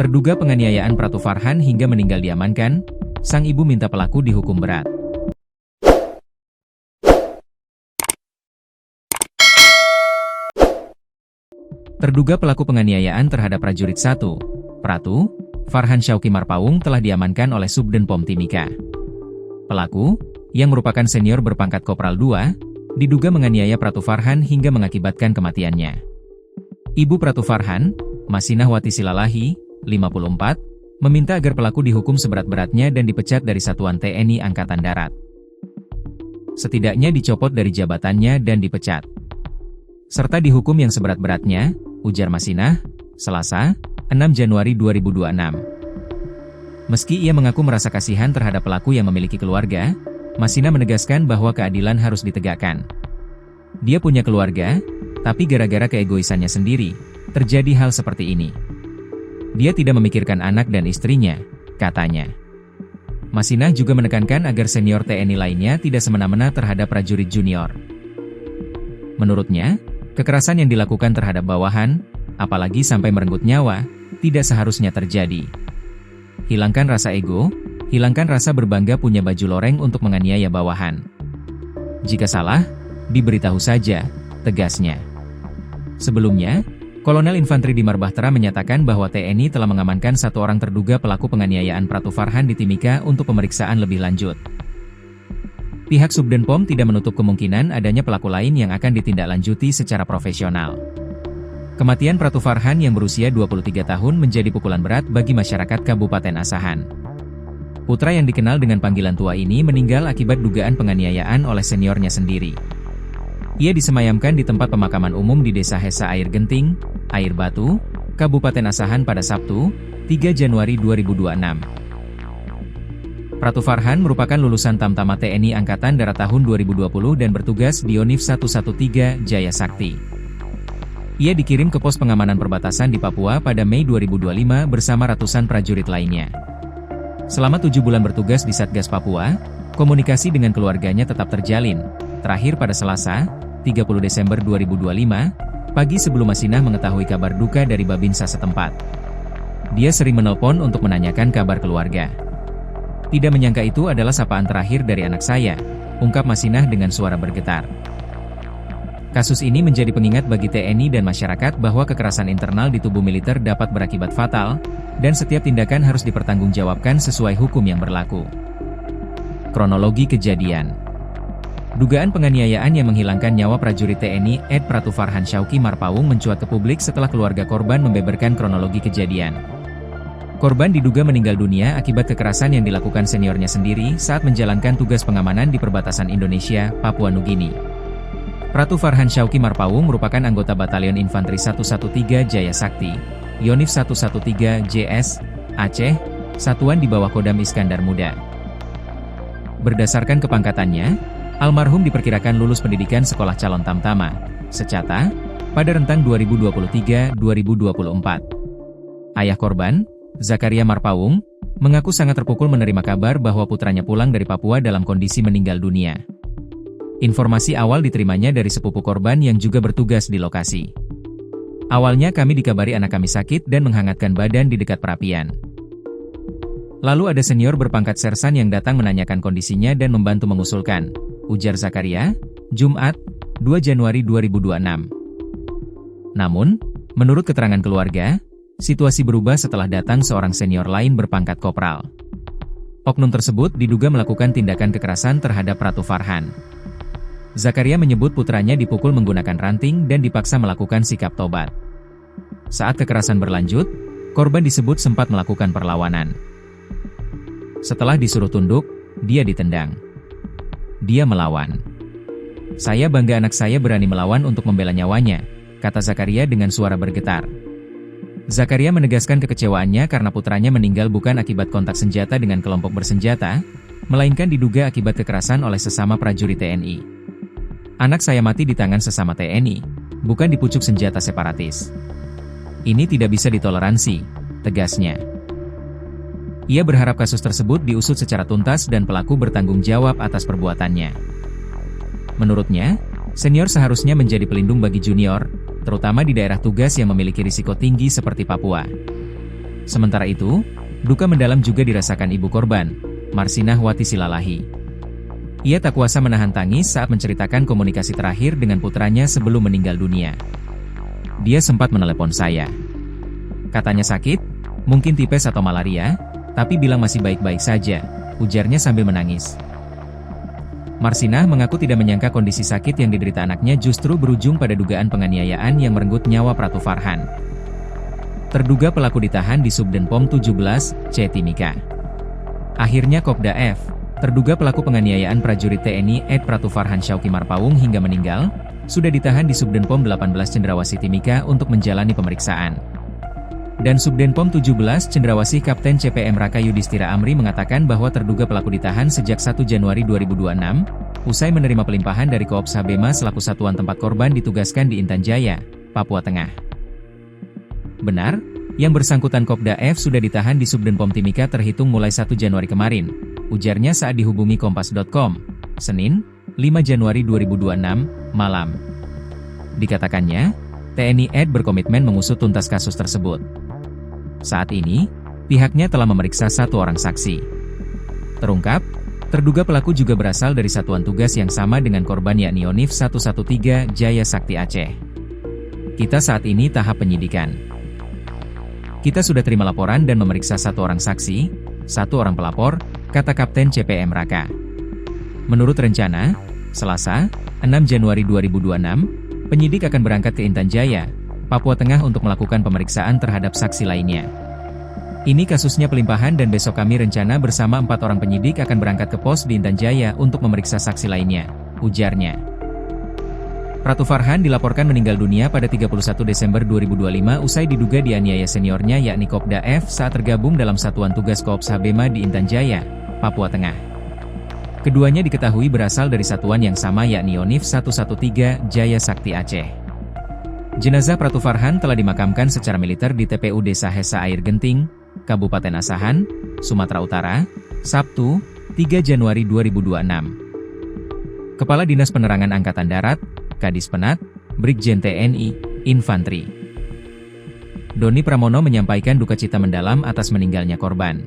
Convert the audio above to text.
Terduga penganiayaan Pratu Farhan hingga meninggal diamankan, sang ibu minta pelaku dihukum berat. Terduga pelaku penganiayaan terhadap prajurit 1, Pratu Farhan Syauki Marpaung telah diamankan oleh Subden Pom Timika. Pelaku, yang merupakan senior berpangkat Kopral 2, diduga menganiaya Pratu Farhan hingga mengakibatkan kematiannya. Ibu Pratu Farhan, Masinah Wati Silalahi, 54, meminta agar pelaku dihukum seberat-beratnya dan dipecat dari Satuan TNI Angkatan Darat. Setidaknya dicopot dari jabatannya dan dipecat. Serta dihukum yang seberat-beratnya, ujar Masinah, Selasa, 6 Januari 2026. Meski ia mengaku merasa kasihan terhadap pelaku yang memiliki keluarga, Masinah menegaskan bahwa keadilan harus ditegakkan. Dia punya keluarga, tapi gara-gara keegoisannya sendiri, terjadi hal seperti ini. Dia tidak memikirkan anak dan istrinya, katanya. Masinah juga menekankan agar senior TNI lainnya tidak semena-mena terhadap prajurit junior. Menurutnya, kekerasan yang dilakukan terhadap bawahan, apalagi sampai merenggut nyawa, tidak seharusnya terjadi. Hilangkan rasa ego, hilangkan rasa berbangga punya baju loreng untuk menganiaya bawahan. Jika salah, diberitahu saja, tegasnya. Sebelumnya, Kolonel Infanteri Dimar Bahtera menyatakan bahwa TNI telah mengamankan 1 orang terduga pelaku penganiayaan Pratu Farhan di Timika untuk pemeriksaan lebih lanjut. Pihak Subden Pom tidak menutup kemungkinan adanya pelaku lain yang akan ditindaklanjuti secara profesional. Kematian Pratu Farhan yang berusia 23 tahun menjadi pukulan berat bagi masyarakat Kabupaten Asahan. Putra yang dikenal dengan panggilan tua ini meninggal akibat dugaan penganiayaan oleh seniornya sendiri. Ia disemayamkan di tempat pemakaman umum di Desa Hesa Air Genting, Air Batu, Kabupaten Asahan pada Sabtu, 3 Januari 2026. Pratu Farhan merupakan lulusan Tamtama TNI Angkatan Darat tahun 2020 dan bertugas di Yonif 113 Jaya Sakti. Ia dikirim ke pos pengamanan perbatasan di Papua pada Mei 2025 bersama ratusan prajurit lainnya. Selama 7 bulan bertugas di Satgas Papua, komunikasi dengan keluarganya tetap terjalin, terakhir pada Selasa, 30 Desember 2025, pagi sebelum Masinah mengetahui kabar duka dari Babinsa setempat. Dia sering menelpon untuk menanyakan kabar keluarga. Tidak menyangka itu adalah sapaan terakhir dari anak saya, ungkap Masinah dengan suara bergetar. Kasus ini menjadi pengingat bagi TNI dan masyarakat bahwa kekerasan internal di tubuh militer dapat berakibat fatal, dan setiap tindakan harus dipertanggungjawabkan sesuai hukum yang berlaku. Kronologi kejadian. Dugaan penganiayaan yang menghilangkan nyawa prajurit TNI Ed Pratu Farhan Syauki Marpaung mencuat ke publik setelah keluarga korban membeberkan kronologi kejadian. Korban diduga meninggal dunia akibat kekerasan yang dilakukan seniornya sendiri saat menjalankan tugas pengamanan di perbatasan Indonesia, Papua Nugini. Pratu Farhan Syauki Marpaung merupakan anggota Batalion Infanteri 113 Jaya Sakti, Yonif 113 JS, Aceh, satuan di bawah Kodam Iskandar Muda. Berdasarkan kepangkatannya, almarhum diperkirakan lulus pendidikan Sekolah Calon Tamtama, Secata, pada rentang 2023-2024. Ayah korban, Zakaria Marpaung, mengaku sangat terpukul menerima kabar bahwa putranya pulang dari Papua dalam kondisi meninggal dunia. Informasi awal diterimanya dari sepupu korban yang juga bertugas di lokasi. Awalnya kami dikabari anak kami sakit dan menghangatkan badan di dekat perapian. Lalu ada senior berpangkat sersan yang datang menanyakan kondisinya dan membantu mengusulkan, ujar Zakaria, Jumat, 2 Januari 2026. Namun, menurut keterangan keluarga, situasi berubah setelah datang seorang senior lain berpangkat kopral. Oknum tersebut diduga melakukan tindakan kekerasan terhadap Pratu Farhan. Zakaria menyebut putranya dipukul menggunakan ranting dan dipaksa melakukan sikap tobat. Saat kekerasan berlanjut, korban disebut sempat melakukan perlawanan. Setelah disuruh tunduk, dia ditendang. Dia melawan. Saya bangga anak saya berani melawan untuk membela nyawanya, kata Zakaria dengan suara bergetar. Zakaria menegaskan kekecewaannya karena putranya meninggal bukan akibat kontak senjata dengan kelompok bersenjata, melainkan diduga akibat kekerasan oleh sesama prajurit TNI. Anak saya mati di tangan sesama TNI, bukan di pucuk senjata separatis. Ini tidak bisa ditoleransi, tegasnya. Ia berharap kasus tersebut diusut secara tuntas dan pelaku bertanggung jawab atas perbuatannya. Menurutnya, senior seharusnya menjadi pelindung bagi junior, terutama di daerah tugas yang memiliki risiko tinggi seperti Papua. Sementara itu, duka mendalam juga dirasakan ibu korban, Marsinah Wati Silalahi. Ia tak kuasa menahan tangis saat menceritakan komunikasi terakhir dengan putranya sebelum meninggal dunia. Dia sempat menelepon saya. Katanya sakit, mungkin tipes atau malaria, tapi bilang masih baik-baik saja, ujarnya sambil menangis. Marsinah mengaku tidak menyangka kondisi sakit yang diderita anaknya justru berujung pada dugaan penganiayaan yang merenggut nyawa Pratu Farhan. Terduga pelaku ditahan di Subdenpom 17, C Timika. Akhirnya Kopda F, terduga pelaku penganiayaan prajurit TNI Pratu Farhan Syauki Marpawung hingga meninggal, sudah ditahan di Subdenpom 18 Cendrawasih Timika untuk menjalani pemeriksaan. Dan Subdenpom 17 Cendrawasih Kapten CPM Raka Yudhistira Amri mengatakan bahwa terduga pelaku ditahan sejak 1 Januari 2026, usai menerima pelimpahan dari Koops Habema selaku satuan tempat korban ditugaskan di Intan Jaya, Papua Tengah. Benar, yang bersangkutan Kopda F sudah ditahan di Subdenpom Timika terhitung mulai 1 Januari kemarin, ujarnya saat dihubungi Kompas.com, Senin, 5 Januari 2026, malam. Dikatakannya, TNI AD berkomitmen mengusut tuntas kasus tersebut. Saat ini, pihaknya telah memeriksa 1 orang saksi. Terungkap, terduga pelaku juga berasal dari satuan tugas yang sama dengan korban yakni Yonif 113 Jaya Sakti Aceh. Kita saat ini tahap penyidikan. Kita sudah terima laporan dan memeriksa 1 orang saksi, 1 orang pelapor, kata Kapten CPM Raka. Menurut rencana, Selasa, 6 Januari 2026, penyidik akan berangkat ke Intan Jaya, Papua Tengah untuk melakukan pemeriksaan terhadap saksi lainnya. Ini kasusnya pelimpahan dan besok kami rencana bersama 4 orang penyidik akan berangkat ke pos di Intan Jaya untuk memeriksa saksi lainnya, ujarnya. Pratu Farhan dilaporkan meninggal dunia pada 31 Desember 2025 usai diduga dianiaya seniornya yakni Kopda F saat tergabung dalam satuan tugas Koops Habema di Intan Jaya, Papua Tengah. Keduanya diketahui berasal dari satuan yang sama yakni Yonif 113 Jaya Sakti Aceh. Jenazah Pratu Farhan telah dimakamkan secara militer di TPU Desa Hesa Air Genting, Kabupaten Asahan, Sumatera Utara, Sabtu, 3 Januari 2026. Kepala Dinas Penerangan Angkatan Darat, Kadis Penat, Brigjen TNI, Infantri Doni Pramono menyampaikan duka cita mendalam atas meninggalnya korban.